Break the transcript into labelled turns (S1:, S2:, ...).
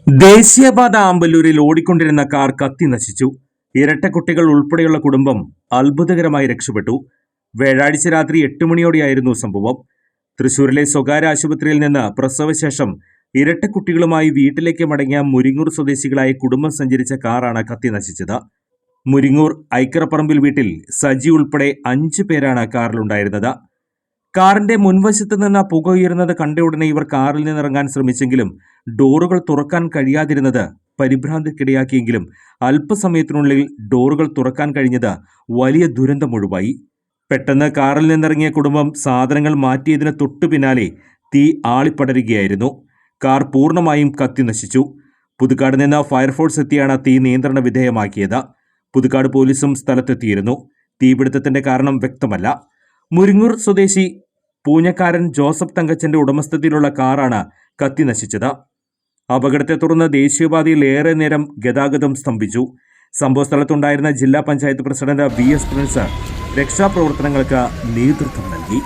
S1: ദേശീയപാത ആമ്പല്ലൂരിൽ ഓടിക്കൊണ്ടിരുന്ന കാർ കത്തി നശിച്ചു. ഇരട്ടക്കുട്ടികൾ ഉൾപ്പെടെയുള്ള കുടുംബം അത്ഭുതകരമായി രക്ഷപ്പെട്ടു. വ്യാഴാഴ്ച രാത്രി 8 മണിയോടെയായിരുന്നു സംഭവം. തൃശൂരിലെ സ്വകാര്യ ആശുപത്രിയിൽ നിന്ന് പ്രസവശേഷം ഇരട്ടക്കുട്ടികളുമായി വീട്ടിലേക്ക് മടങ്ങിയ മുരിങ്ങൂർ സ്വദേശികളായ കുടുംബം സഞ്ചരിച്ച കാറാണ് കത്തി നശിച്ചത്. മുരിങ്ങൂർ ഐക്കറപ്പറമ്പിൽ വീട്ടിൽ സജി ഉൾപ്പെടെ 5 പേരാണ് കാറിലുണ്ടായിരുന്നത്. കാറിന്റെ മുൻവശത്ത് നിന്ന് പുക ഉയരുന്നത് കണ്ട ഉടനെ ഇവർ കാറിൽ നിന്നിറങ്ങാൻ ശ്രമിച്ചെങ്കിലും ഡോറുകൾ തുറക്കാൻ കഴിയാതിരുന്നത് പരിഭ്രാന്തിക്കിടയാക്കിയെങ്കിലും അല്പസമയത്തിനുള്ളിൽ ഡോറുകൾ തുറക്കാൻ കഴിഞ്ഞത് വലിയ ദുരന്തമൊഴിവായി. പെട്ടെന്ന് കാറിൽ നിന്നിറങ്ങിയ കുടുംബം സാധനങ്ങൾ മാറ്റിയതിന് തൊട്ടു പിന്നാലെ തീ ആളിപ്പടരുകയായിരുന്നു. കാർ പൂർണ്ണമായും കത്തി നശിച്ചു. പുതുക്കാട് നിന്ന് ഫയർഫോഴ്സ് എത്തിയാണ് തീ നിയന്ത്രണ വിധേയമാക്കിയത്. പുതുക്കാട് പോലീസും സ്ഥലത്തെത്തിയിരുന്നു. തീപിടുത്തത്തിന്റെ കാരണം വ്യക്തമല്ല. മുരിങ്ങൂർ സ്വദേശി പൂഞ്ഞക്കാരൻ ജോസഫ് തങ്കച്ചന്റെ ഉടമസ്ഥതയിലുള്ള കാറാണ് കത്തി നശിച്ചത്. അപകടത്തെ തുടർന്ന് ദേശീയപാതയിൽ ഏറെ നേരം ഗതാഗതം സ്തംഭിച്ചു. സംഭവസ്ഥലത്തുണ്ടായിരുന്ന ജില്ലാ പഞ്ചായത്ത് പ്രസിഡന്റ് VS പ്രിൻസ് രക്ഷാപ്രവർത്തനങ്ങൾക്ക് നേതൃത്വം നൽകി.